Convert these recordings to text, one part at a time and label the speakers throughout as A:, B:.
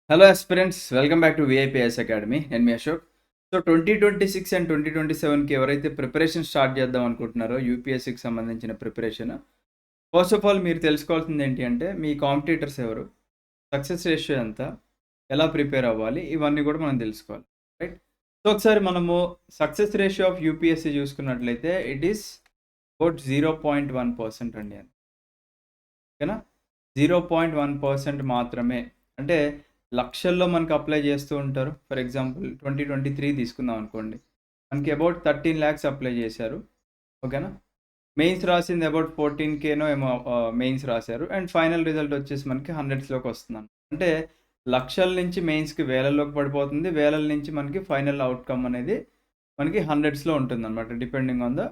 A: Hello aspirants, welcome back to VIPS academy. నేను మీ Ashok. So 2026 and 2027కి ఎవరైతే preparation start చేద్దాం అనుకుంటున్నారో యూపీఎస్సీకి సంబంధించిన ప్రిపరేషన్, ఫస్ట్ ఆఫ్ ఆల్ మీరు తెలుసుకోవాల్సింది ఏంటి అంటే మీ కాంపిటీటర్స్ ఎవరు, సక్సెస్ రేషియో ఎంత, ఎలా ప్రిపేర్ అవ్వాలి, ఇవన్నీ కూడా మనం తెలుసుకోవాలి. రైట్. సో ఒకసారి మనము సక్సెస్ రేషియో ఆఫ్ యూపీఎస్సీ చూసుకున్నట్లయితే ఇట్ ఈస్ అబౌట్ 0.1% అండి. ఓకేనా, 0.1% మాత్రమే. అంటే లక్షల్లో మనకు అప్లై చేస్తూ ఉంటారు. ఫర్ ఎగ్జాంపుల్ 2023 తీసుకుందాం అనుకోండి, మనకి అబౌట్ 13 lakhs అప్లై చేశారు. ఓకేనా, మెయిన్స్ రాసింది అబౌట్ 14Kనో ఏమో మెయిన్స్ రాశారు. అండ్ ఫైనల్ రిజల్ట్ వచ్చేసి మనకి హండ్రెడ్స్లోకి వస్తుంది. అంటే లక్షల నుంచి మెయిన్స్కి వేలల్లోకి పడిపోతుంది, వేలల నుంచి మనకి ఫైనల్ అవుట్కమ్ అనేది మనకి హండ్రెడ్స్లో ఉంటుంది అనమాట, డిపెండింగ్ ఆన్ ద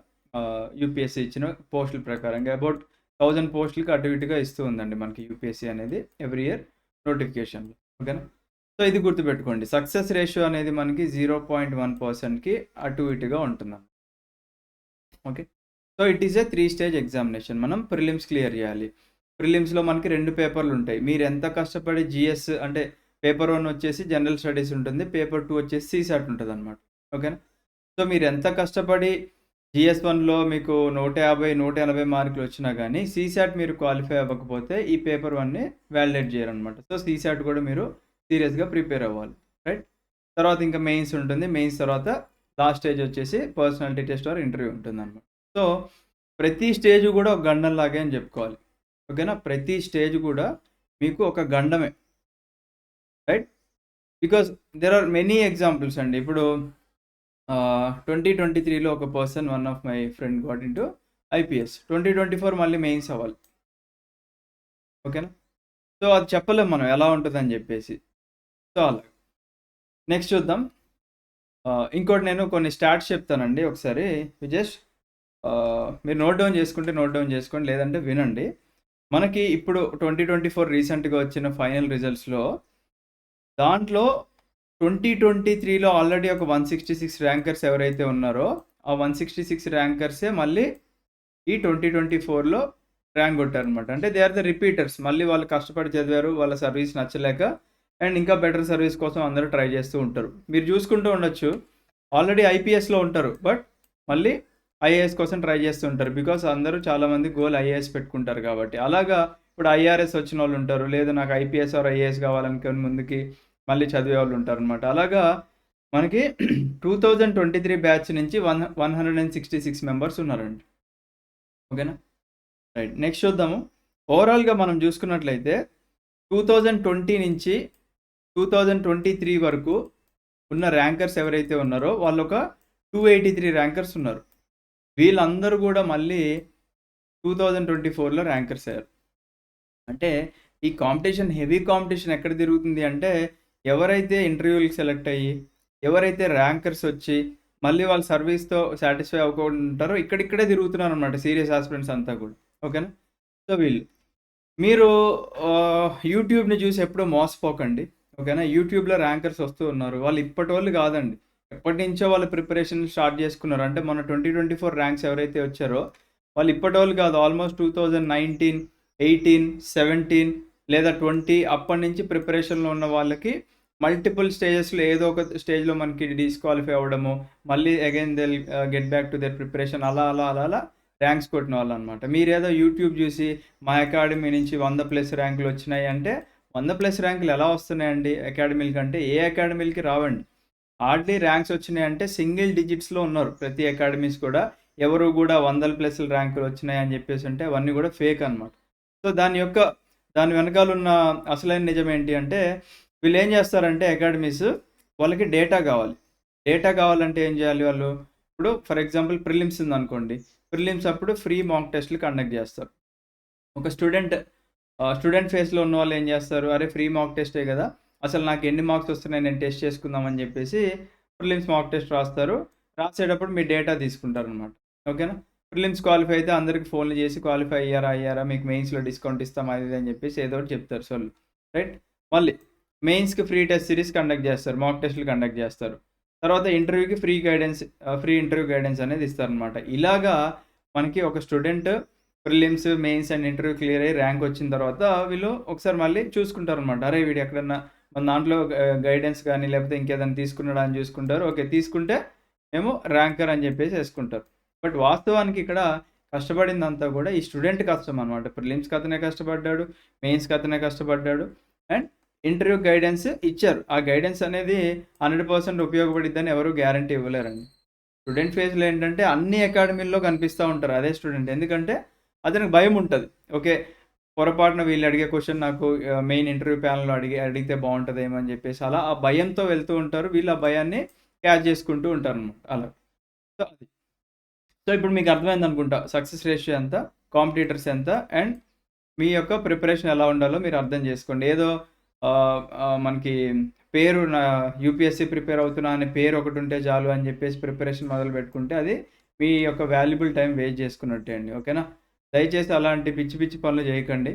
A: యూపీఎస్సీ ఇచ్చిన పోస్టుల ప్రకారంగా. అబౌట్ 1000 పోస్టులకి అటు ఇటుగా ఇస్తూ ఉందండి మనకి యూపీఎస్సీ అనేది ఎవ్రీ ఇయర్ నోటిఫికేషన్లో. ఓకేనా, సో ఇది గుర్తుపెట్టుకోండి, సక్సెస్ రేషియో అనేది మనకి 0.1%కి అటు ఇటుగా ఉంటుందండి. Okay, so it is a 3 stage examination. మనం ప్రిలిమ్స్ క్లియర్ చేయాలి. ప్రిలిమ్స్లో మనకి 2 పేపర్లు ఉంటాయి. మీరు ఎంత కష్టపడి జిఎస్ అంటే పేపర్ 1 వచ్చేసి జనరల్ స్టడీస్ ఉంటుంది, పేపర్ 2 వచ్చేసి సీసాట్ ఉంటుంది అనమాట. ఓకేనా, సో మీరు ఎంత కష్టపడి జిఎస్ 1లో మీకు 150, 180 మార్కులు వచ్చినా కానీ సీసాట్ మీరు క్వాలిఫై అవ్వకపోతే ఈ పేపర్ 1ని వ్యాలిడేట్ చేయరనమాట. సో సీసాట్ కూడా మీరు సీరియస్గా ప్రిపేర్ అవ్వాలి. రైట్. తర్వాత ఇంకా మెయిన్స్ ఉంటుంది. మెయిన్స్ తర్వాత లాస్ట్ స్టేజ్ వచ్చేసి పర్సనాలిటీ టెస్ట్ ఆర్ ఇంటర్వ్యూ ఉంటుందన్నమాట. సో ప్రతి స్టేజ్ కూడా ఒక గండంలాగే అని చెప్పుకోవాలి. ఓకేనా, ప్రతి స్టేజ్ కూడా మీకు ఒక గండమే. Right, because there are many examples అండి. ఇప్పుడు 2023లో ఒక person, one of my friend got into IPS. 2024 మళ్ళీ మెయిన్స్ అవ్వాలి. ఓకేనా, సో అది చెప్పలేం మనం ఎలా ఉంటుందని చెప్పేసి. సో అలా నెక్స్ట్ చూద్దాం. ఇంకోటి నేను కొన్ని స్టాట్స్ చెప్తానండి, ఒకసారి జస్ట్ మీరు నోట్ డౌన్ చేసుకోండి, లేదంటే వినండి. మనకి ఇప్పుడు 2024 రీసెంట్గా వచ్చిన ఫైనల్ రిజల్ట్స్లో దాంట్లో 2023లో ఆల్రెడీ ఒక 166 ర్యాంకర్స్ ఎవరైతే ఉన్నారో ఆ 166 ర్యాంకర్సే మళ్ళీ ఈ 2024లో ర్యాంక్ కొట్టారనమాట. అంటే దే ఆర్ ద రిపీటర్స్. మళ్ళీ వాళ్ళు కష్టపడి చదివారు, వాళ్ళ సర్వీస్ నచ్చలేక అండ్ ఇంకా బెటర్ సర్వీస్ కోసం అందరూ ట్రై చేస్తూ ఉంటారు. మీరు చూసుకుంటూ ఉండొచ్చు, ఆల్రెడీ ఐపీఎస్లో ఉంటారు, బట్ మళ్ళీ ఐఏఎస్ కోసం ట్రై చేస్తూ ఉంటారు. బికాస్ అందరూ చాలామంది గోల్ ఐఏఎస్ పెట్టుకుంటారు కాబట్టి. అలాగా ఇప్పుడు ఐఆర్ఎస్ వచ్చిన వాళ్ళు ఉంటారు, లేదా నాకు ఐపీఎస్ ఆర్ ఐఏఎస్ కావాలనుకుని ముందుకి మళ్ళీ చదివే వాళ్ళు ఉంటారు అనమాట. అలాగా మనకి 2023 బ్యాచ్ నుంచి 166 మెంబర్స్ ఉన్నారండి. ఓకేనా, రైట్. నెక్స్ట్ చూద్దాము. ఓవరాల్గా మనం చూసుకున్నట్లయితే 2020 నుంచి 2023 వరకు ఉన్న ర్యాంకర్స్ ఎవరైతే ఉన్నారో వాళ్ళు ఒక 283 ర్యాంకర్స్ ఉన్నారు. వీళ్ళందరూ కూడా మళ్ళీ 2024లో ర్యాంకర్స్ అయ్యారు. అంటే ఈ కాంపిటీషన్, హెవీ కాంపిటీషన్ ఎక్కడ తిరుగుతుంది అంటే ఎవరైతే ఇంటర్వ్యూలకు సెలెక్ట్ అయ్యి, ఎవరైతే ర్యాంకర్స్ వచ్చి మళ్ళీ వాళ్ళ సర్వీస్తో సాటిస్ఫై అవ్వకుండా ఉంటారో ఇక్కడిక్కడే తిరుగుతున్నారు అనమాట సీరియస్ ఆస్పిరెంట్స్ అంతా కూడా. ఓకేనా, సో వీళ్ళు మీరు యూట్యూబ్ని చూసి ఎప్పుడూ మోసపోకండి. ఓకేనా, యూట్యూబ్లో ర్యాంకర్స్ వస్తూ ఉన్నారు, వాళ్ళు ఇప్పటి వాళ్ళు కాదండి, ఎప్పటి నుంచో వాళ్ళు ప్రిపరేషన్ స్టార్ట్ చేసుకున్నారు. అంటే మన 2024 ర్యాంక్స్ ఎవరైతే వచ్చారో వాళ్ళు ఇప్పటి వాళ్ళు కాదు, ఆల్మోస్ట్ 2019, 18, 17 లేదా 20 అప్పటి నుంచి ప్రిపరేషన్లో ఉన్న వాళ్ళకి మల్టిపుల్ స్టేజెస్లో ఏదో ఒక స్టేజ్లో మనకి డిస్క్వాలిఫై అవ్వడము, మళ్ళీ again they get back to their preparation, అలా అలా అలా అలా ర్యాంక్స్ కొట్టిన వాళ్ళు అనమాట. మీరేదో యూట్యూబ్ చూసి మా అకాడమీ నుంచి 100+ ర్యాంకులు వచ్చినాయి అంటే 100+ ర్యాంకులు ఎలా వస్తున్నాయండి అకాడమీల కంటే? ఏ అకాడమీలకి రావండి. హార్డ్లీ ర్యాంక్స్ వచ్చినాయంటే సింగిల్ డిజిట్స్లో ఉన్నారు ప్రతి అకాడమీస్ కూడా. ఎవరు కూడా 100+ ర్యాంకులు వచ్చినాయని చెప్పేసి అంటే అవన్నీ కూడా ఫేక్ అనమాట. సో దాని వెనకాల ఉన్న అసలైన నిజం ఏంటి అంటే వీళ్ళు ఏం చేస్తారంటే అకాడమీస్, వాళ్ళకి డేటా కావాలి. డేటా కావాలంటే ఏం చేయాలి వాళ్ళు? ఇప్పుడు ఫర్ ఎగ్జాంపుల్ ప్రిలిమ్స్ ఉందనుకోండి, ప్రిలిమ్స్ అప్పుడు ఫ్రీ మాక్ టెస్ట్లు కండక్ట్ చేస్తారు. ఒక స్టూడెంట్ ఫేస్లో ఉన్న వాళ్ళు ఏం చేస్తారు, అరే ఫ్రీ మాక్ టెస్టే కదా, అసలు నాకు ఎన్ని మార్క్స్ వస్తున్నాయి నేను టెస్ట్ చేసుకుందామని చెప్పేసి ప్రిలిమ్స్ మాక్ టెస్ట్ రాస్తారు. రాసేటప్పుడు మీ డేటా తీసుకుంటారనమాట. ఓకేనా, ప్రిలిమ్స్ క్వాలిఫై అయితే అందరికి ఫోన్లు చేసి క్వాలిఫై అయ్యారా మీకు మెయిన్స్లో డిస్కౌంట్ ఇస్తాం అది ఇది అని చెప్పేసి ఏదో ఒకటి చెప్తారు సోళ్ళు. రైట్, మళ్ళీ మెయిన్స్కి ఫ్రీ టెస్ట్ సిరీస్ కండక్ట్ చేస్తారు, మాక్ టెస్ట్లు కండక్ట్ చేస్తారు. తర్వాత ఇంటర్వ్యూకి ఫ్రీ ఇంటర్వ్యూ గైడెన్స్ అనేది ఇస్తారనమాట. ఇలాగా మనకి ఒక student prelims, mains and interview clear అయ్యి ర్యాంక్ వచ్చిన తర్వాత వీళ్ళు ఒకసారి మళ్ళీ చూసుకుంటారనమాట. అరే వీడు ఎక్కడన్నా మన దాంట్లో గైడెన్స్ కానీ లేకపోతే ఇంకేదైనా తీసుకున్నాడా అని చూసుకుంటారు. ఓకే. తీసుకుంటే మేము ర్యాంకర్ అని చెప్పేసి యేసుకుంటారు. బట్ వాస్తవానికి ఇక్కడ కష్టపడిందంతా కూడా ఈ స్టూడెంట్ కష్టం అనమాట. ప్రిలిమ్స్‌కి అతనే కష్టపడ్డాడు, మెయిన్స్‌కి అతనే కష్టపడ్డాడు అండ్ ఇంటర్వ్యూ గైడెన్స్ ఇచ్చారు. ఆ గైడెన్స్ అనేది 100% ఉపయోగపడిద్దని ఎవరు గ్యారంటీ ఇవ్వలేరండి. స్టూడెంట్ ఫేజ్‌లో ఏంటంటే అన్ని అకాడమీల్లో కనిపిస్తా ఉంటారు అదే స్టూడెంట్. ఎందుకంటే అతనికి భయం ఉంటది. ఓకే. పొరపాటున వీళ్ళు అడిగే క్వెషన్ నాకు మెయిన్ ఇంటర్వ్యూ ప్యానెల్‌లో అడిగితే బావుంటదేమో అని చెప్పేసి అలా ఆ భయంతో వెళ్తూ ఉంటారు. వీళ్ళు ఆ భయాన్ని క్యాచ్ చేసుకుంటూ ఉంటారనమాట అలా. సో, అది. సో, ఇప్పుడు మీకు అర్థమైందనుకుంటా. సక్సెస్ రేషియో ఎంత, కాంపిటీటర్స్ ఎంత అండ్ మీ యొక్క ప్రిపరేషన్ ఎలా ఉండాలో మీరు అర్థం చేసుకోండి. ఏదో మనకి పేరు యూపీఎస్సీ ప్రిపేర్ అవుతున్నా అనే పేరు ఒకటుంటే చాలు అని చెప్పేసి ప్రిపరేషన్ మొదలుపెట్టుకుంటే అది మీ యొక్క వాల్యుబుల్ టైం వేస్ట్ చేసుకున్నట్టే అండి. ఓకేనా? దయచేసి అలాంటి పిచ్చి పిచ్చి పనులు చేయకండి.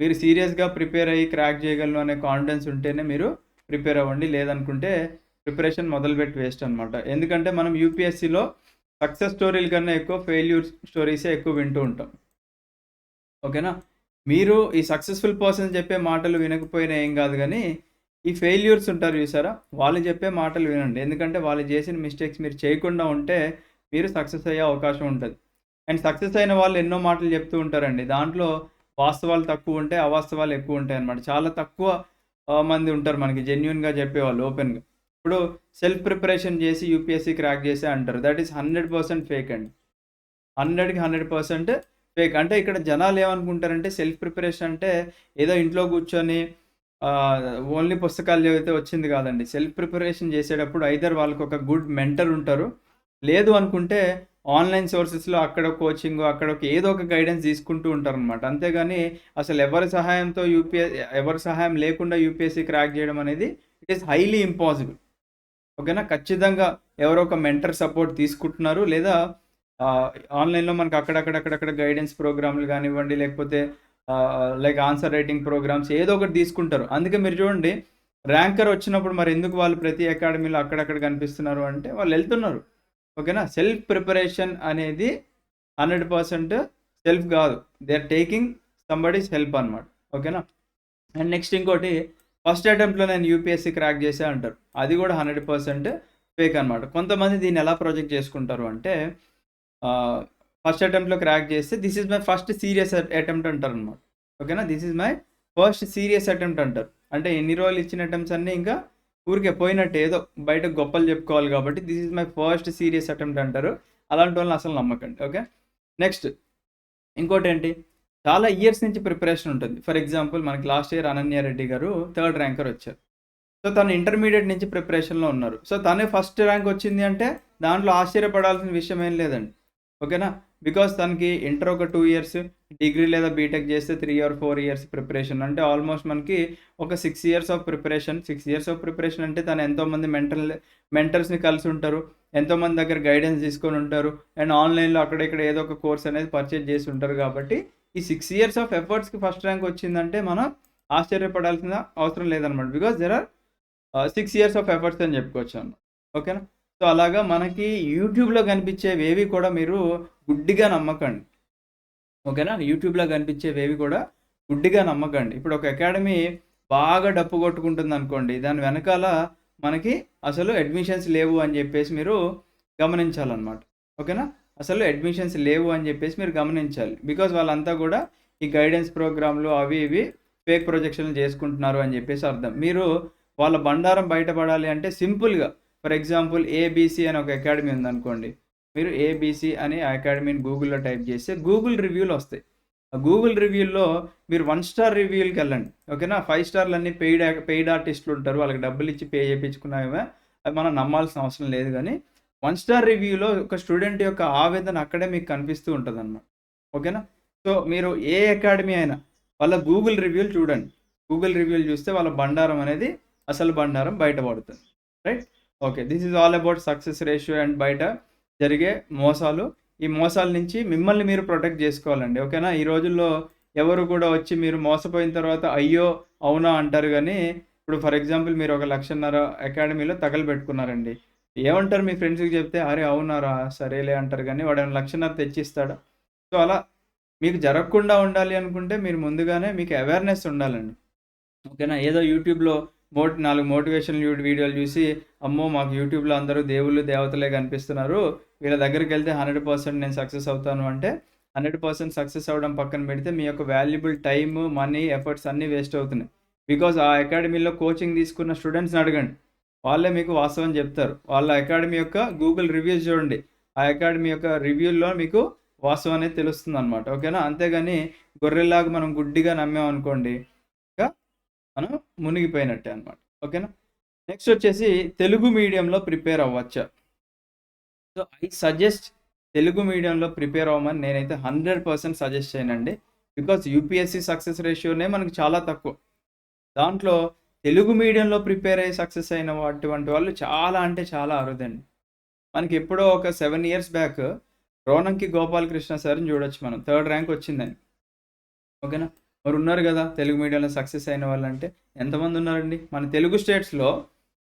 A: మీరు సీరియస్‌గా ప్రిపేర్ అయ్యి క్రాక్ చేయగలను అనే కాన్ఫిడెన్స్ ఉంటేనే మీరు ప్రిపేర్ అవ్వండి. లేదనుకుంటే ప్రిపరేషన్ మొదలుపెట్టి వేస్ట్ అనమాట. ఎందుకంటే మనం యూపీఎస్సీలో సక్సెస్ స్టోరీల కన్నా ఎక్కువ ఫెయిల్యూర్ స్టోరీసే ఎక్కువ వింటూ ఉంటాం. ఓకేనా? మీరు ఈ సక్సెస్‌ఫుల్ పర్సన్స్ చెప్పే మాటలు వినకపోయినా ఏం గాదు గానీ, ఈ ఫెయిల్యూర్స్ ఉంటారు చూసారా? వాళ్ళు చెప్పే మాటలు వినండి. ఎందుకంటే వాళ్ళు చేసిన మిస్టేక్స్ మీరు చేయకుండా ఉంటే, మీరు సక్సెస్ అయ్యే అవకాశం ఉంటది. అండ్ సక్సెస్ అయిన వాళ్ళు ఎన్నో మాటలు చెప్తూ ఉంటారండి. దాంట్లో వాస్తవాలు తక్కువుంటాయి, అవాస్తవాలు ఎక్కువుంటాయన్నమాట. చాలా తక్కువ మంది ఉంటారు మనకి జెన్యూన్‌గా చెప్పేవాళ్ళు ఓపెన్‌గా. ఇప్పుడు సెల్ఫ్ ప్రిపరేషన్ చేసి యూపీఎస్సీ క్రాక్ చేశా అంటారు. థట్ ఈస్ 100% ఫేక్ అండి. 100కి 100% ఫేక్. అంటే ఇక్కడ జనాలేమనుకుంటారంటే సెల్ఫ్ ప్రిపరేషన్ అంటే ఏదో ఇంట్లో కూర్చొని ఆహ్, ఓన్లీ పుస్తకాలు చదివితే వచ్చింది కాదండి. సెల్ఫ్ ప్రిపరేషన్ చేసేటప్పుడు ఐదర్ వాళ్ళకొక గుడ్ మెంటర్ ఉంటారు. లేదు అనుకుంటే ఆన్‌లైన్ సోర్సెస్‌లో అక్కడ కోచింగు, అక్కడ ఏదో ఒక గైడెన్స్ తీసుకుంటూ ఉంటారనమాట. అంతేగాని అసలు ఎవరి సహాయం లేకుండా యూపీఎస్సీ క్రాక్ చేయడం అనేది ఇట్ ఈస్ హైలీ ఇంపాసిబుల్. ఓకేనా? ఖచ్చితంగా ఎవరో ఒక మెంటర్ సపోర్ట్ తీసుకుంటున్నారు. లేదా ఆహ్, ఆన్‌లైన్‌లో మనకు అక్కడక్కడ గైడెన్స్ ప్రోగ్రామ్‌లు గానివ్వండి, లేకపోతే లైక్ ఆన్సర్ రైటింగ్ ప్రోగ్రామ్స్ ఏదో ఒకటి తీసుకుంటారు. అందుకే మీరు చూడండి ర్యాంకర్ వచ్చినప్పుడు మరెందుకు వాళ్ళు ప్రతి అకాడమీలో అక్కడక్కడ కనిపిస్తున్నారు అంటే వాళ్ళెళ్తున్నారు. ఓకేనా? సెల్ఫ్ ప్రిపరేషన్ అనేది 100% సెల్ఫ్ గాదు. They are taking somebody's help అన్నమాట. ఓకేనా? అండ్ నెక్స్ట్ ఇంకోటి ఫస్ట్ అటెంప్ట్‌లో నేను యూపీఎస్సీ క్రాక్ చేశా అంటారు. అది కూడా 100% ఫేక్ అనమాట. కొంతమంది దీన్ని ఎలా ప్రొజెక్ట్ చేసుకుంటారు అంటే ఆహ్, ఫస్ట్ అటెంప్ట్‌లో క్రాక్ చేస్తే this is my first serious attempt అంటారనమాట. ఓకేనా? This is my first serious attempt అంటారు. అంటే ఎన్ని రోజులు ఇచ్చిన అటెంప్ట్స్ అన్నీ ఇంకా ఊరికే పోయినట్టే ఏదో బయట గొప్పలు చెప్పుకోవాలి కాబట్టి this is my first serious attempt అంటారు. అలాంటి వాళ్ళని అసలు నమ్మకండి. ఓకే. నెక్స్ట్ ఇంకోటేంటి చాలా ఇయర్స్ నుంచి ప్రిపరేషన్ ఉంటుంది. ఫర్ ఎగ్జాంపుల్ మనకి లాస్ట్ ఇయర్ అనన్య రెడ్డి గారు థర్డ్ ర్యాంకర్ వచ్చారు. సో, తను ఇంటర్మీడియేట్ నుంచి ప్రిపరేషన్‌లో ఉన్నారు. సో, తనే ఫస్ట్ ర్యాంక్ వచ్చింది అంటే దాంట్లో ఆశ్చర్యపడాల్సిన విషయం ఏం లేదండి. ఓకేనా? బికాజ్ తనకి ఇంటర్ ఒక 2 ఇయర్స్, డిగ్రీ లేదా బీటెక్ చేస్తే 3 ఆర్ 4 ఇయర్స్ ప్రిపరేషన్. అంటే ఆల్మోస్ట్ మనకి ఒక 6 years of preparation. 6 years of preparation అంటే తను ఎంతోమంది మెంటర్స్‌ని కలిసి ఉంటారు. ఎంతోమంది దగ్గర గైడెన్స్ తీసుకొని ఉంటారు. అండ్ ఆన్‌లైన్‌లో అక్కడ ఇక్కడ ఏదో ఒక కోర్స్ అనేది పర్చేజ్ చేసి ఉంటారు కాబట్టి ఈ 6 ఇయర్స్ ఆఫ్ ఎఫర్ట్స్‌కి ఫస్ట్ ర్యాంక్ వచ్చిందంటే మనం ఆశ్చర్యపడాల్సిన అవసరం లేదనమాట. Because there are 6 years of efforts అని చెప్పుకోవచ్చనమాట. ఓకేనా? సో, అలాగా మనకి యూట్యూబ్‌లో కనిపించేవేవి కూడా మీరు గుడ్డిగా నమ్మకండి. ఓకేనా? యూట్యూబ్‌లో కనిపించేవేవి కూడా గుడ్డిగా నమ్మకండి. ఇప్పుడు ఒక అకాడమీ బాగా డప్పు కొట్టుకుంటుందనుకోండి, దాని వెనకాల మనకి అసలు అడ్మిషన్స్ లేవు అని చెప్పేసి మీరు గమనించాలనమాట. ఓకేనా? అసలు అడ్మిషన్స్ లేవు అని చెప్పేసి మీరు గమనించాలి. బికాజ్ వాళ్ళంతా కూడా ఈ గైడెన్స్ ప్రోగ్రామ్‌లు అవి ఇవి ఫేక్ ప్రొజెక్షన్‌లు చేసుకుంటున్నారు అని చెప్పేసి అర్థం. మీరు వాళ్ళ బండారం బయటపడాలి అంటే సింపుల్‌గా ఫర్ ఎగ్జాంపుల్ ఏబీసీ అని ఒక అకాడమీ ఉందనుకోండి. మీరు ఏబీసీ అని ఆ అకాడమీని గూగుల్‌లో టైప్ చేస్తే గూగుల్ రివ్యూలొస్తాయి. ఆ గూగుల్ రివ్యూల్లో మీరు 1 స్టార్ రివ్యూలకెళ్ళండి. ఓకేనా? 5 స్టార్‌లన్నీ పెయిడ్ ఆర్టిస్టులుంటారు. వాళ్ళకి డబ్బులిచ్చి పే చేపించుకున్నవే. అవి మనం నమ్మాల్సిన అవసరం లేదు గానీ, 1 స్టార్ రివ్యూలో ఒక స్టూడెంట్ యొక్క ఆవేదన అక్కడే మీకు కనిపిస్తూ ఉంటదనమాట. ఓకేనా? సో, మీరు ఏ అకాడమీ అయినా వాళ్ళ గూగుల్ రివ్యూలు చూడండి. గూగుల్ రివ్యూలు చూస్తే వాళ్ళ బండారం అనేది అసలు బండారం బయటపడుతుంది. Right? Okay. This is all about success ratio and బయట జరిగే మోసాలు. ఈ మోసాల నుంచి మిమ్మల్ని మీరు ప్రొటెక్ట్ జేసుకోవాలండి. ఓకేనా? ఈ రోజుల్లో ఎవరు కూడా వచ్చి మీరు మోసపోయిన తర్వాత అయ్యో! అవునా! అంటారు గానీ, ఇప్పుడు ఫర్ ఎగ్జాంపుల్ మీరు ఒక 1,50,000 అకాడమీలో తగలబెట్టుకున్నారండి. ఏమంటారు మీ ఫ్రెండ్స్‌కి చెప్తే, "అరే! అవునారా! సరేలే" అంటారు గానీ, వాడేమన్నా 1,50,000 తెచ్చిస్తాడా? సో, అలా మీకు జరగకుండా ఉండాలి అనుకుంటే మీరు ముందుగానే మీకు అవేర్‌నెస్ ఉండాలండి. ఓకేనా? ఏదో యూట్యూబ్‌లో 4 మోటివేషనల్ వీడియోలు చూసి, అమ్మో! మాకు యూట్యూబ్‌లో అందరూ దేవుళ్ళు, దేవతలే కనిపిస్తున్నారు. వీళ్ళ దగ్గరికెళ్తే 100% నేను సక్సెస్ అవుతాను అంటే, 100% సక్సెస్ అవ్వడం పక్కన పెడితే, మీ యొక్క వాల్యుబుల్ టైము, మనీ, ఎఫర్ట్స్ అన్నీ వేస్ట్ అవుతున్నాయి. బికాజ్ ఆ అకాడమీలో కోచింగ్ తీసుకున్న స్టూడెంట్స్‌ని అడగండి. వాళ్ళే మీకు వాస్తవం చెప్తారు. వాళ్ళ అకాడమీ యొక్క గూగుల్ రివ్యూస్ చూడండి. ఆ అకాడమీ యొక్క రివ్యూల్లో మీకు వాస్తవం అనేది తెలుస్తుందనమాట. ఓకేనా? అంతేగాని గొర్రెల్లాగా మనం గుడ్డిగా నమ్మామనుకోండి, ఇక మనం మునిగిపోయినట్టే అనమాట. ఓకేనా? నెక్స్ట్ వచ్చేసి తెలుగు మీడియంలో ప్రిపేర్ అవ్వచ్చా? సో, ఐ సజెస్ట్ తెలుగు మీడియంలో ప్రిపేర్ అవ్వమని నేనైతే 100% సజెస్ట్ చేయనండి. బికాజ్ యూపీఎస్సీ సక్సెస్ రేషియోనే మనకు చాలా తక్కువ. దాంట్లో తెలుగు మీడియంలో ప్రిపేర్ అయ్యి సక్సెస్ అయిన అటువంటి వాళ్ళు చాలా అంటే చాలా అరుదండి. మనకెప్పుడో ఒక 7 ఇయర్స్ బ్యాక్ రోనంకి గోపాలకృష్ణ సార్‌ని చూడొచ్చు మనం. థర్డ్ ర్యాంక్ వచ్చిందాయనకి. ఓకేనా? మరున్నారు గదా! తెలుగు మీడియంలో సక్సెస్ అయిన వాళ్ళంటే ఎంతమందున్నారండి? మన తెలుగు స్టేట్స్‌లో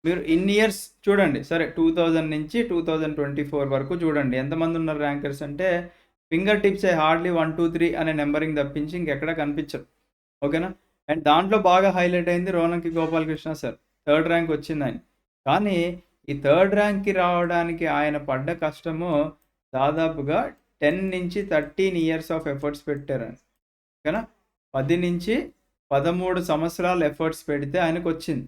A: మీరు ఇన్ని ఇయర్స్ చూడండి. సరే 2000 నుంచి 2024 వరకు చూడండి. ఎంతమందున్నారు ర్యాంకర్స్ అంటే ఫింగర్ టిప్సే హార్డ్‌లీ 1, 2, 3 అనే నంబరింగ్ తప్పించి ఇంకెక్కడ కనిపించరు. ఓకేనా? అండ్ దాంట్లో బాగా హైలైట్ అయింది Ronanki Gopalakrishna sir. Third rank వచ్చిందాయనకి. కానీ ఈ థర్డ్ ర్యాంక్‌కి రావడానికి ఆయన పడ్డ కష్టము దాదాపుగా 10-13 ఇయర్స్ ఆఫ్ ఎఫర్ట్స్ పెట్టారండి. ఓకేనా? 10-13 సంవత్సరాలు ఎఫర్ట్స్ పెడితే ఆయనకొచ్చింది.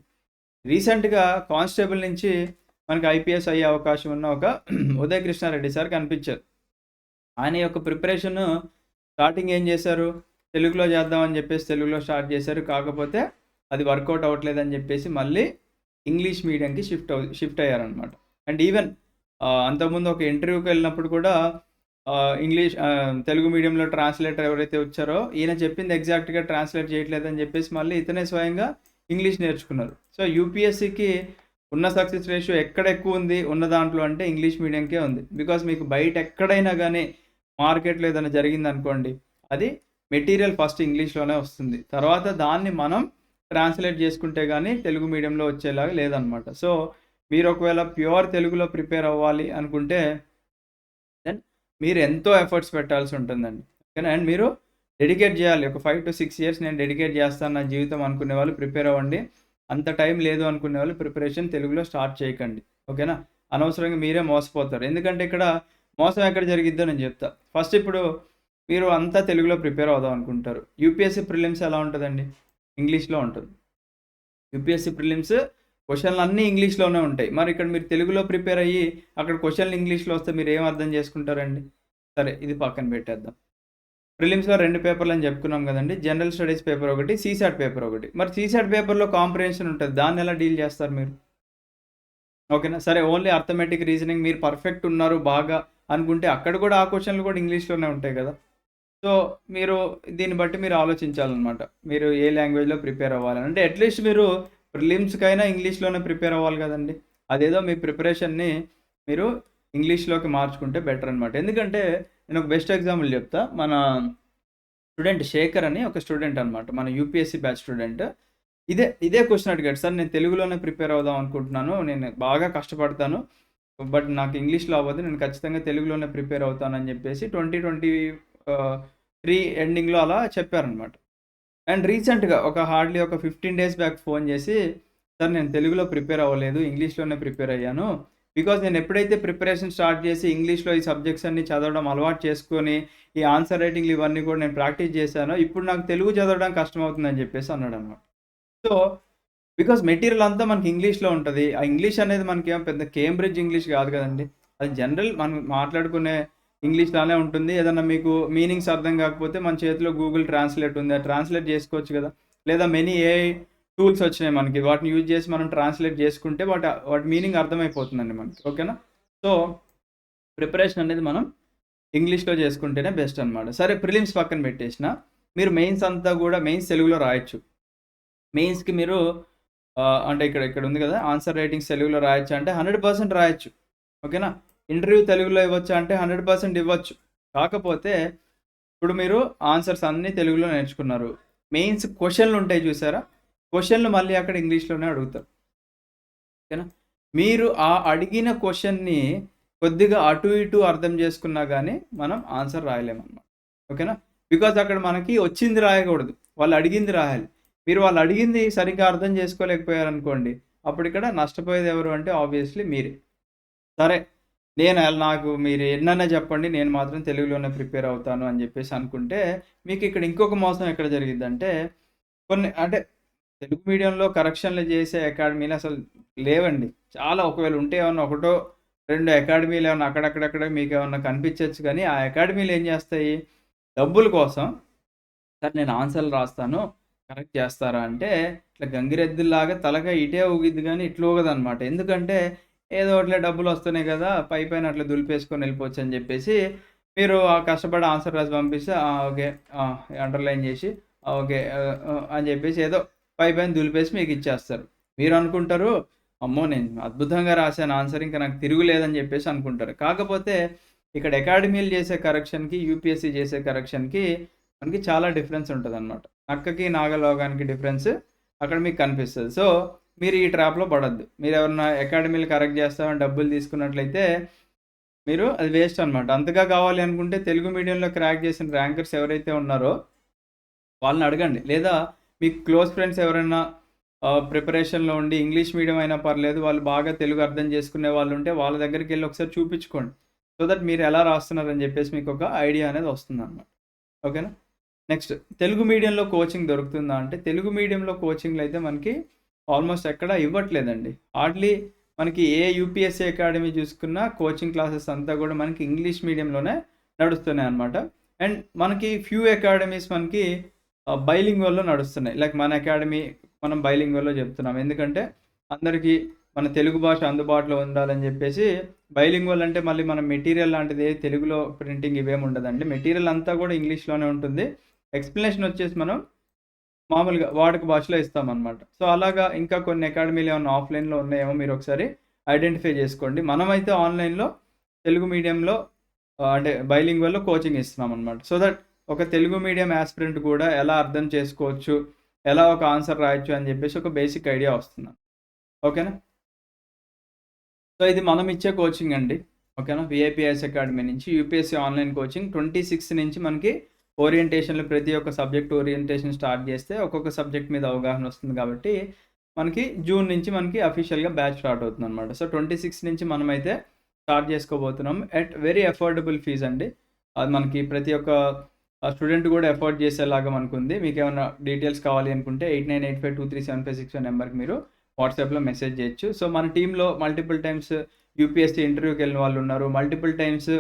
A: రీసెంట్‌గా కానిస్టేబుల్ నుంచి మనకి ఐపీఎస్ అయ్యే అవకాశం ఉన్న ఒక ఉదయ్ కృష్ణారెడ్డి సార్ కనిపించారు. ఆయన యొక్క ప్రిపరేషను స్టార్టింగ్ ఏం చేశారు? తెలుగులో చేద్దామని చెప్పేసి తెలుగులో స్టార్ట్ చేశారు. కాకపోతే అది వర్కౌట్ అవ్వట్లేదని చెప్పేసి మళ్ళీ ఇంగ్లీష్ మీడియంకి షిఫ్ట్ అయ్యారనమాట. అండ్ ఈవెన్ అంతకుముందు ఒక ఇంటర్వ్యూకెళ్ళినప్పుడు కూడా తెలుగు మీడియంలో ట్రాన్స్‌లేటర్ ఎవరైతే వచ్చారో ఈయన చెప్పింది ఎగ్జాక్ట్‌గా ట్రాన్స్‌లేట్ చేయట్లేదని చెప్పేసి మళ్ళీ ఇతనే స్వయంగా ఇంగ్లీష్ నేర్చుకున్నారు. సో, యూపీఎస్సీకి ఉన్న సక్సెస్ రేషియో ఎక్కడ ఎక్కువుంది ఉన్న దాంట్లో అంటే ఇంగ్లీష్ మీడియంకే ఉంది. బికాజ్ మీకు బయట ఎక్కడైనా గానీ మార్కెట్‌లో ఏదైనా జరిగిందనుకోండి, అది మెటీరియల్ ఫస్ట్ ఇంగ్లీష్‌లోనే వస్తుంది. తర్వాత దాన్ని మనం ట్రాన్స్‌లేట్ చేసుకుంటే గానీ తెలుగు మీడియంలో వచ్చేలాగా లేదనమాట. సో, మీరు ఒకవేళ ప్యూర్ తెలుగులో ప్రిపేర్ అవ్వాలి అనుకుంటే దెన్ మీరు ఎంతో ఎఫర్ట్స్ పెట్టాల్సి ఉంటుందండి. ఓకేనా? అండ్ మీరు డెడికేట్ జేయాలి. ఒక 5-6 ఇయర్స్ నేను డెడికేట్ జేస్తాను నా జీవితం అనుకునే వాళ్ళు ప్రిపేర్ అవ్వండి. అంత టైం లేదు అనుకునే వాళ్ళు ప్రిపరేషన్ తెలుగులో స్టార్ట్ చేయకండి. ఓకేనా? అనవసరంగా మీరే మోసపోతారు. ఎందుకంటే ఇక్కడ మోసం ఎక్కడ జరిగిద్దో నేను జెప్తా. ఫస్ట్ ఇప్పుడు మీరు అంతా తెలుగులో ప్రిపేర్ అవుదాం అనుకుంటారు. యూపీఎస్సీ ప్రిలిమ్స్ ఎలా ఉంటదండి? ఇంగ్లీష్‌లో ఉంటది. యూపీఎస్సీ ప్రిలిమ్స్ క్వెషన్‌లన్నీ ఇంగ్లీష్‌లోనే ఉంటాయి. మరి ఇక్కడ మీరు తెలుగులో ప్రిపేర్ అయ్యి, అక్కడ క్వెషన్‌లు ఇంగ్లీష్‌లో వస్తే మీరేం అర్థం చేసుకుంటారండి? సరే ఇది పక్కన పెట్టేద్దాం. ప్రిలిమ్స్‌లో 2 పేపర్‌లని చెప్పుకున్నాం గదండీ! జనరల్ స్టడీస్ పేపర్ ఒకటి, సీసాట్ పేపర్ ఒకటి. మరి సీసాట్ పేపర్‌లో కాంప్రిహెన్షన్ ఉంటది. దాన్నెలా డీల్ చేస్తారు మీరు? ఓకేనా? సరే ఓన్లీ అర్థమెటిక్, రీజనింగ్ మీరు పర్ఫెక్ట్ ఉన్నారు బాగా అనుకుంటే అక్కడ కూడా ఆ క్వెషన్‌లు కూడా ఇంగ్లీష్‌లోనే ఉంటాయి గదా! సో, మీరు దీన్ని బట్టి మీరు ఆలోచించాలనమాట. మీరు ఏ లాంగ్వేజ్‌లో ప్రిపేర్ అవ్వాలని. అంటే అట్‌లీస్ట్ మీరు ప్రిలిమ్స్‌కైనా ఇంగ్లీష్‌లోనే ప్రిపేర్ అవ్వాలి గదండీ! అదేదో మీ ప్రిపరేషన్‌ని మీరు ఇంగ్లీష్‌లోకి మార్చుకుంటే బెటర్ అనమాట. ఎందుకంటే నేను ఒక బెస్ట్ ఎగ్జాంపుల్ చెప్తా. మన స్టూడెంట్ శేఖర్ అని ఒక స్టూడెంట్ అనమాట. మన యూపీఎస్సీ బ్యాచ్ స్టూడెంట్. ఇదే క్వెషన్ అడిగాడు. సార్ నేను తెలుగులోనే ప్రిపేర్ అవుదాం అనుకుంటున్నాను. నేను బాగా కష్టపడతాను. బట్ నాకు ఇంగ్లీష్‌లో అవ్వదు. నేను ఖచ్చితంగా తెలుగులోనే ప్రిపేర్ అవుతానని జెప్పేసి 2023 ఎండింగ్‌లో అలా చెప్పారనమాట. అండ్ రీసెంట్‌గా హార్డ్‌లీ ఒక 15 డేస్ బ్యాక్ ఫోన్ జేసి, "సార్ నేను తెలుగులో ప్రిపేర్ అవ్వలేదు. ఇంగ్లీష్‌లోనే ప్రిపేర్ అయ్యాను. బికాజ్ నేను ఎప్పుడైతే ప్రిపరేషన్ స్టార్ట్ చేసి ఇంగ్లీష్‌లో ఈ సబ్జెక్ట్స్ అన్నీ చదవడం అలవాటు చేసుకొని, ఈ ఆన్సర్ రైటింగ్‌లు ఇవన్నీ కూడా నేను ప్రాక్టీస్ చేశానో, ఇప్పుడు నాకు తెలుగు చదవడం కష్టమవుతుందని" జెప్పేసి అన్నాడనమాట. సో, బికాజ్ మెటీరియల్ అంతా మనకి ఇంగ్లీష్‌లో ఉంటది. ఆ ఇంగ్లీష్ అనేది మనకేం పెద్ద కేంబ్రిడ్జ్ ఇంగ్లీష్ గాదు గదండీ! అది జనరల్ మనం మాట్లాడుకునే ఇంగ్లీష్ లానే ఉంటుంది. ఏదన్నా మీకు మీనింగ్స్ అర్థం గాకపోతే మన చేతిలో గూగుల్ ట్రాన్స్‌లేట్ ఉంది. అది ట్రాన్స్‌లేట్ జేసుకోవచ్చు గదా! లేదా మెనీ ఏఐ టూల్స్ వచ్చినాయి మనకి. వాటిని యూజ్ జేసి మనం ట్రాన్స్‌లేట్ జేసుకుంటే వాటి మీనింగ్ అర్థమైపోతుందండి మనకి. ఓకేనా? సో, ప్రిపరేషన్ అనేది మనం ఇంగ్లీష్‌లో జేసుకుంటేనే బెస్ట్ అనమాట. సరే ప్రిలిమ్స్ పక్కన పెట్టేసినా, మీరు మెయిన్స్ అంతా గూడా మెయిన్స్ తెలుగులో రాయొచ్చు. మెయిన్స్‌కి మీరు అంటే ఇక్కడ ఉంది గదా! ఆన్సర్ రైటింగ్స్ తెలుగులో రాయొచ్చా అంటే 100% రాయొచ్చు. ఓకేనా? ఇంటర్వ్యూ తెలుగులో ఇవ్వచ్చా అంటే 100% ఇవ్వచ్చు. కాకపోతే ఇప్పుడు మీరు ఆన్సర్స్ అన్నీ తెలుగులో నేర్చుకున్నారు. మెయిన్స్ క్వెషన్‌లు ఉంటాయి చూసారా? క్వెషన్‌లు మళ్ళీ అక్కడ ఇంగ్లీష్‌లోనే అడుగుతారు. ఓకేనా? మీరు ఆ అడిగిన క్వెషన్‌ని కొద్దిగా అటు ఇటు అర్థం చేసుకున్నా గాని మనం ఆన్సర్ రాయలేమన్నమాట. ఓకేనా? బికాజ్ అక్కడ మనకి వచ్చింది రాయకూడదు. వాళ్ళు అడిగింది రాయాలి. మీరు వాళ్ళు అడిగింది సరిగ్గా అర్థం చేసుకోలేకపోయారనుకోండి, అప్పుడు ఇక్కడ నష్టపోయేది ఎవరు అంటే ఆబ్వియస్‌లీ మీరే. సరే, నాకు మీరు ఎన్నన్నా చెప్పండి, నేను మాత్రం తెలుగులోనే ప్రిపేర్ అవుతాను అని జెప్పేసి అనుకుంటే, మీకిక్కడ ఇంకొక మోసం ఎక్కడ జరిగిద్దంటే, కొన్ని అంటే తెలుగు మీడియంలో కరెక్షన్‌లు చేసే అకాడమీలు అసలు లేవండి. చాలా ఒకవేళ ఉంటే ఏమన్నా ఒకటో, రెండో అకాడమీలు ఏమన్నా అక్కడక్కడక్కడ మీకేమన్నా కనిపించొచ్చు గానీ, ఆ అకాడమీలు ఏం జేస్తాయి, డబ్బుల కోసం సార్ నేను ఆన్సర్‌లు రాస్తాను, కరెక్ట్ చేస్తారా అంటే, ఇట్లా గంగిరెద్దుల్లాగా తలకాయ ఇటే ఊగిద్ది గానీ ఇట్లా ఊగదనమాట. ఎందుకంటే, ఏదో ఒకటిలే డబ్బులొస్తున్నాయి గదా! పైపైన అట్లా దులిపేసుకొని ఎళ్ళిపోవచ్చని జెప్పేసి, మీరు కష్టపడి ఆన్సర్ రాసి పంపిస్తే, ఓకే. అండర్‌లైన్ జేసి, ఓకే. అని జెప్పేసి ఏదో పైపైన దులిపేసి మీకిచ్చేస్తారు. మీరనుకుంటారు, అమ్మో! నేను అద్భుతంగా రాసాను ఆన్సర్, ఇంక నాకు తిరుగులేదని జెప్పేసి అనుకుంటారు. కాకపోతే, ఇక్కడ అకాడమీలు జేసే కరెక్షన్‌కి, యూపీఎస్సీ జేసే కరెక్షన్‌కి మనకి చాలా డిఫరెన్స్ ఉంటదనమాట. నక్కకి, నాగలోగానికి డిఫరెన్స్ అక్కడ మీకు కనిపిస్తది. సో, మీరు ఈ ట్రాప్‌లో పడొద్దు. మీరెవరన్నా అకాడమీలు కరెక్ట్ చేస్తామని డబ్బులు తీసుకున్నట్లయితే, మీరు అది వేస్ట్ అనమాట. అంతగా కావాలి అనుకుంటే తెలుగు మీడియంలో క్రాక్ చేసిన ర్యాంకర్స్ ఎవరైతే ఉన్నారో వాళ్ళని అడగండి. లేదా మీకు క్లోజ్ ఫ్రెండ్స్ ఎవరైనా ప్రిపరేషన్‌లో ఉండి ఇంగ్లీష్ మీడియం అయినా పర్లేదు, వాళ్ళు బాగా తెలుగు అర్థం చేసుకునే వాళ్ళుంటే వాళ్ళ దగ్గరికెళ్లి ఒకసారి చూపించుకోండి. సో దట్ మీరు ఎలా రాస్తున్నారని చెప్పేసి మీకొక ఐడియా అనేది వస్తుందనమాట. ఓకేనా? నెక్స్ట్ తెలుగు మీడియంలో కోచింగ్ దొరుకుతుందా అంటే, తెలుగు మీడియంలో కోచింగ్‌లయితే మనకి ఆల్మోస్ట్ ఎక్కడ ఇవ్వట్లేదండి. హార్డ్‌లీ మనకి ఏ యూపీఎస్సీ అకాడమీ చూసుకున్నా కోచింగ్ క్లాసెస్ అంతా గూడా మనకి ఇంగ్లీష్ మీడియంలోనే నడుస్తున్నాయన్నమాట. అండ్ మనకి ఫ్యూ అకాడమీస్ మనకి బైలింగ్వల్‌లో నడుస్తున్నాయి. లైక్ మన అకాడమీ మనం బైలింగ్వల్‌లో చెప్తున్నాం. ఎందుకంటే అందరికీ మన తెలుగు భాష అందుబాటులో ఉండాలని జెప్పేసి బైలింగ్వల్ అంటే మళ్ళీ మన మెటీరియల్ లాంటిది తెలుగులో ప్రింటింగ్ ఇవేమి ఉండదండి. మెటీరియల్ అంతా గూడా ఇంగ్లీష్‌లోనే ఉంటుంది. ఎక్స్‌ప్లనేషన్ వచ్చేసి మనం మామూలుగా వాడుక భాషలో ఇస్తామనమాట. సో, అలాగా ఇంకా కొన్ని అకాడమీలు ఏమన్నా ఆఫ్‌లైన్‌లో ఉన్నాయేమో మీరొకసారి ఐడెంటిఫై జేసుకోండి. మనమైతే ఆన్‌లైన్‌లో తెలుగు మీడియంలో అంటే బైలింగ్వల్‌లో కోచింగ్ ఇస్తున్నామనమాట. సో దట్ ఒక తెలుగు మీడియం యాస్పిరెంట్ కూడా ఎలా అర్థం చేసుకోవచ్చు, ఎలా ఒక ఆన్సర్ రాయొచ్చు అని జెప్పేసి ఒక బేసిక్ ఐడియా వస్తుంది. ఓకేనా? సో, ఇది మనం ఇచ్చే కోచింగ్ అండి. ఓకేనా? వీఐపీఎస్ అకాడమీ నుంచి యూపీఎస్సీ ఆన్‌లైన్ కోచింగ్ 26 నుంచి మనకి ఓరియంటేషన్‌లు ప్రతి ఒక్క సబ్జెక్ట్ ఓరియంటేషన్ స్టార్ట్ జేస్తే ఒక్కొక్క సబ్జెక్ట్ మీద అవగాహన వస్తుంది గాబట్టి, మనకి జూన్ నుంచి మనకి అఫీషియల్‌గా బ్యాచ్ స్టార్ట్ అవుతుందనమాట. సో, 26 నుంచి మనమైతే స్టార్ట్ జేసుకోబోతున్నాం. ఎట్ వెరీ అఫోర్డబుల్ ఫీజ్ అండి. అది మనకి ప్రతి ఒక్క స్టూడెంట్ గూడా అఫోర్డ్ చేసేలాగా మనకుంది. మీకేమన్నా డీటెయిల్స్ కావాలి అనుకుంటే 8985237561 నెంబర్‌కి మీరు వాట్సాప్‌లో మెసేజ్ జేయొచ్చు. సో, మన టీమ్‌లో మల్టిపుల్ టైమ్స్ యూపీఎస్సీ ఇంటర్వ్యూకెళ్ళిన వాళ్ళున్నారు. Multiple times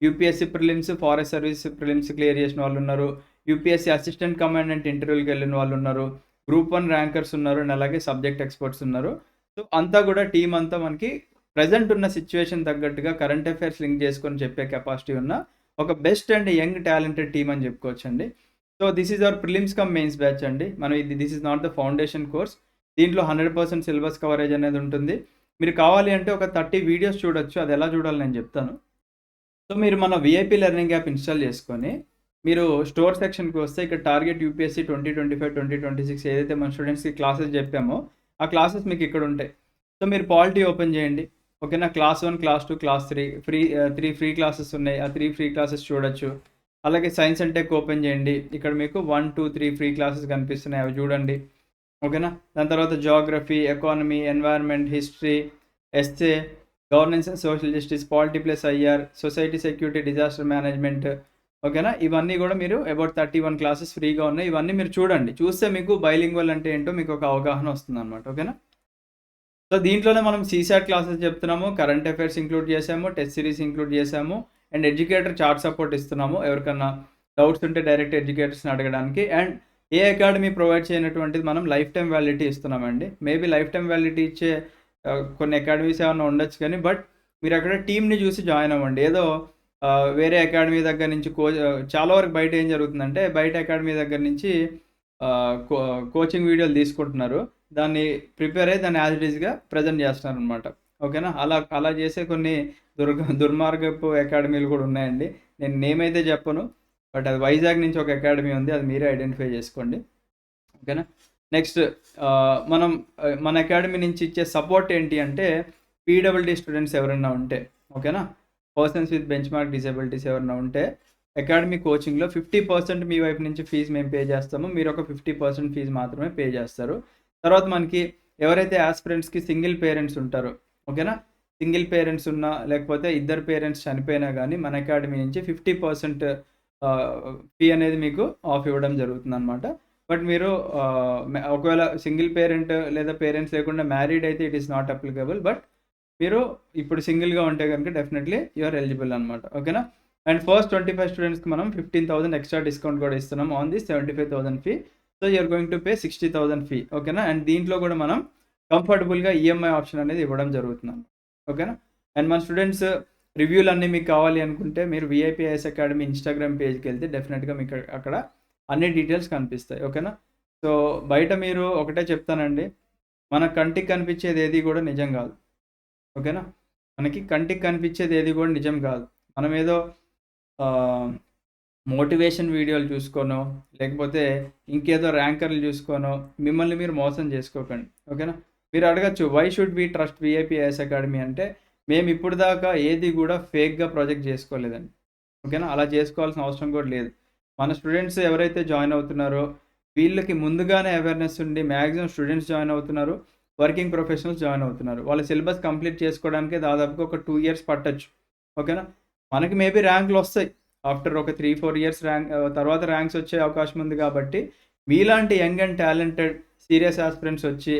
A: UPSC prelims, forest service prelims clear చేసిన వాళ్ళున్నారు. యూపీఎస్సీ అసిస్టెంట్ కమాండెంట్ ఇంటర్వ్యూలకెళ్ళిన వాళ్ళున్నారు. గ్రూప్ 1 ర్యాంకర్స్ ఉన్నారు. అండ్ అలాగే సబ్జెక్ట్ ఎక్స్‌పర్ట్స్ ఉన్నారు. సో, అంతా గూడా టీమ్ అంతా మనకి ప్రెజెంట్ ఉన్న సిట్యుయేషన్ తగ్గట్టుగా కరెంట్ అఫైర్స్ లింక్ చేసుకొని చెప్పే కెపాసిటీ ఉన్న ఒక best and young talented team అని చెప్పుకోవచ్చండి. So, this is our prelims cum mains batch అండి. మనం this is not the foundation course. దీంట్లో 100% సిలబస్ కవరేజ్ అనేది ఉంటుంది. మీరు కావాలి అంటే ఒక 30 వీడియోస్ చూడొచ్చు. అది ఎలా చూడాలో నేను చెప్తాను. సో, మీరు మన వీఐపీ లెర్నింగ్ యాప్ ఇన్‌స్టాల్ చేసుకొని, మీరు స్టోర్ సెక్షన్‌కి వస్తే ఇక్కడ టార్గెట్ యూపీఎస్సీ 2025, 2026 ఏదైతే మన స్టూడెంట్స్‌కి క్లాసెస్ చెప్పామో, ఆ క్లాసెస్ మీకు ఇక్కడ ఉంటాయి. సో, మీరు పాలిటీ ఓపెన్ చేయండి. ఓకేనా? Class 1, class 2, class 3 3 free classes ఉన్నాయి. ఆ 3 ఫ్రీ క్లాసెస్ చూడొచ్చు. అలాగే సైన్స్ అండ్ టెక్ ఓపెన్ చేయండి. ఇక్కడ మీకు 1, 2, 3 ఫ్రీ క్లాసెస్ కనిపిస్తున్నాయి. అవి చూడండి. ఓకేనా? దాని తర్వాత Geography, economy, environment, history, essay, governance and social justice, polity plus IR, society security, disaster management. ఓకేనా? ఇవన్నీ గూడా మీరు అబౌట్ 31 క్లాసెస్ ఫ్రీగా ఉన్నాయి. ఇవన్నీ మీరు చూడండి. చూస్తే మీకు బైలింగ్వల్ అంటే ఏంటో మీకు ఒక అవగాహన వస్తుందనమాట. ఓకేనా? సో, దీంట్లోనే మనం సీసాట్ క్లాసెస్ చెప్తున్నాము. కరెంట్ అఫైర్స్ ఇంక్లూడ్ చేసాము. టెస్ట్ సిరీస్ ఇంక్లూడ్ చేసాము. అండ్ ఎడ్యుకేటర్ చాట్ సపోర్ట్ ఇస్తున్నాము. ఎవరికన్నా డౌట్స్ ఉంటే డైరెక్ట్ ఎడ్యుకేటర్స్‌ని అడగడానికి. అండ్ ఏ అకాడమీ ప్రొవైడ్ చేయనటువంటిది మనం లైఫ్ టైమ్ వ్యాలిడిటీ ఇస్తున్నామండి. మేబీ లైఫ్ టైమ్ వ్యాలిడిటీ ఇచ్చే కొన్ని అకాడమీస్ ఏమన్నా ఉండొచ్చు కానీ, బట్ మీరక్కడ టీమ్‌ని చూసి జాయిన్ అవ్వండి. ఏదో వేరే అకాడమీ దగ్గర నుంచి చాలా వరకు బయట ఏం జరుగుతుందంటే, బయట అకాడమీ దగ్గర నుంచి ఆహ్, కో కోచింగ్ వీడియోలు తీసుకుంటున్నారు. దాన్ని ప్రిపేర్ అయ్యి దాన్ని యాజ్ ఇట్ ఈస్‌గా ప్రెజెంట్ చేస్తున్నారనమాట. ఓకేనా? అలా అలా చేసే కొన్ని దుర్మార్గపు అకాడమీలు కూడా ఉన్నాయండి. నేను నేమ్ అయితే చెప్పను. బట్ అది వైజాగ్ నుంచి ఒక అకాడమీ ఉంది. అది మీరే ఐడెంటిఫై చేసుకోండి. ఓకేనా? నెక్స్ట్ మనం మన అకాడమీ నుంచి ఇచ్చే సపోర్ట్ ఏంటి అంటే, పీడబ్ల్యూడీ స్టూడెంట్స్ ఎవరైనా ఉంటే, ఓకేనా? Persons with bench mark disabilities ఎవరైనా ఉంటే, అకాడమీ కోచింగ్లో 50% మీ వైపు నుంచి ఫీజు మేము పే చేస్తాము. మీరు ఒక 50% ఫీజు మాత్రమే పే చేస్తారు. తర్వాత మనకి ఎవరైతే యాస్పిరెంట్స్‌కి సింగిల్ పేరెంట్స్ ఉంటారో, ఓకేనా? సింగిల్ పేరెంట్స్ ఉన్నా, లేకపోతే ఇద్దరు పేరెంట్స్ చనిపోయినా గానీ మన అకాడమీ నుంచి 50% ఫీ అనేది మీకు ఆఫ్ ఇవ్వడం జరుగుతుందనమాట. బట్ మీరు ఒకవేళ సింగిల్ పేరెంట్ లేదా పేరెంట్స్ లేకుండా మ్యారీడ్ అయితే it is not applicable. But మీరు ఇప్పుడు సింగిల్‌గా ఉంటే గనుక డెఫినెట్‌లీ యూ ఆర్ ఎలిజిబుల్ అనమాట. ఓకేనా? అండ్ ఫస్ట్ 25 స్టూడెంట్స్‌కి మనం 15,000 ఎక్స్ట్రా డిస్కౌంట్ కూడా ఇస్తున్నాం on the 75,000 fee. So you are going to pay 60,000 fee. ఓకేనా? అండ్ దీంట్లో కూడా మనం కంఫర్టబుల్‌గా ఈఎంఐ ఆప్షన్ అనేది ఇవ్వడం జరుగుతుందన్నమాట. ఓకేనా? అండ్ మన స్టూడెంట్స్ రివ్యూలు అన్నీ మీకు కావాలి అనుకుంటే మీరు వీఐపీఐఎస్ అకాడమీ ఇన్‌స్టాగ్రామ్ పేజ్‌కి వెళ్తే డెఫినెట్‌గా మీకు అక్కడ అన్ని డీటెయిల్స్ కనిపిస్తాయి. ఓకేనా? సో బయట మీరు ఒకటే చెప్తానండి, మన కంటికి కనిపించేది ఏది కూడా నిజం కాదు. ఓకేనా? మనకి కంటికి కనిపించేది ఏది కూడా నిజం కాదు. మనమేదో మోటివేషన్ వీడియోలు చూసుకోనో, లేకపోతే ఇంకేదో ర్యాంకర్లు చూసుకోనో మిమ్మల్ని మీరు మోసం చేసుకోకండి. ఓకేనా? మీరు అడగచ్చు, why should we trust VIPIS academy అంటే, మేము ఇప్పుడు దాకా ఏది కూడా ఫేక్‌గా ప్రొజెక్ట్ చేసుకోలేదండి. ఓకేనా? అలా చేసుకోవాల్సిన అవసరం కూడా లేదు. మన స్టూడెంట్స్ ఎవరైతే జాయిన్ అవుతున్నారో వీళ్ళకి ముందుగానే అవేర్‌నెస్ ఉండి మాక్సిమం స్టూడెంట్స్ జాయిన్ అవుతున్నారు. వర్కింగ్ ప్రొఫెషనల్స్ జాయిన్ అవుతున్నారు. వాళ్ళ సిలబస్ కంప్లీట్ చేసుకోవడానికే దాదాపుగా ఒక 2 ఇయర్స్ పట్టొచ్చు. ఓకేనా? మనకి మేబీ ర్యాంకులొస్తాయి. ఆఫ్టర్ ఒక 3, 4 ఇయర్స్ తర్వాత ర్యాంక్స్ వచ్చే అవకాశం ఉంది కాబట్టి, మీలాంటి young and talented serious aspirants వచ్చి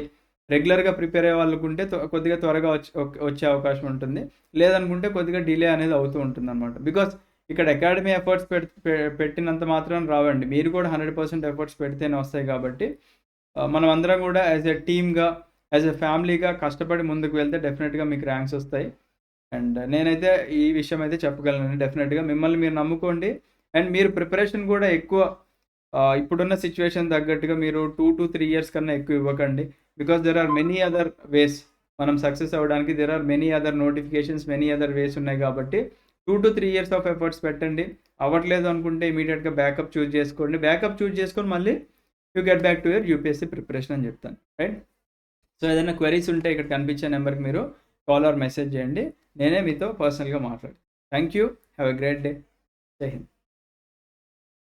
A: రెగ్యులర్‌గా ప్రిపేర్ అయ్యే వాళ్ళకుంటే కొద్దిగా త్వరగా వచ్చే అవకాశం ఉంటుంది. లేదనుకుంటే కొద్దిగా డిలే అనేది అవుతూ ఉంటుందన్నమాట. బికాజ్ ఇక్కడ అకాడమీ ఎఫర్ట్స్ పెట్టినంత మాత్రాన రావండి. మీరు కూడా 100% ఎఫర్ట్స్ పెడితేనే వస్తాయి కాబట్టి, మనం అందరం కూడా యాజ్ ఎ టీమ్‌గా, యాజ్ ఎ ఫ్యామిలీగా కష్టపడి ముందుకు వెళ్తే డెఫినెట్‌గా మీకు ర్యాంక్స్ వస్తాయి. అండ్ నేనైతే ఈ విషయం అయితే చెప్పగలను డెఫినెట్‌గా. మిమ్మల్ని మీరు నమ్ముకోండి. అండ్ మీరు ప్రిపరేషన్ కూడా ఎక్కువ ఇప్పుడున్న సిట్యుయేషన్ తగ్గట్టుగా మీరు 2-3 ఇయర్స్ కన్నా ఎక్కువ ఇవ్వకండి. Because there are many other ways. మనం సక్సెస్ అవ్వడానికి there are many other notifications, many other ways ఉన్నాయి కాబట్టి 2-3 ఇయర్స్ ఆఫ్ ఎఫర్ట్స్ పెట్టండి. అవ్వట్లేదు అనుకుంటే ఇమ్మీడియేట్‌గా బ్యాకప్ చూజ్ చేసుకోండి. బ్యాకప్ చూజ్ చేసుకొని మళ్ళీ you get back to your UPSC preparation అని చెప్తాను. రైట్? సో ఏదైనా క్వెరీస్ ఉంటే ఇక్కడ కనిపించే నెంబర్‌కి మీరు కాల్ ఆర్ మెసేజ్ చేయండి. నేనే మీతో పర్సనల్‌గా మాట్లాడతాను. Thank you. Have a great day. జై హింద్.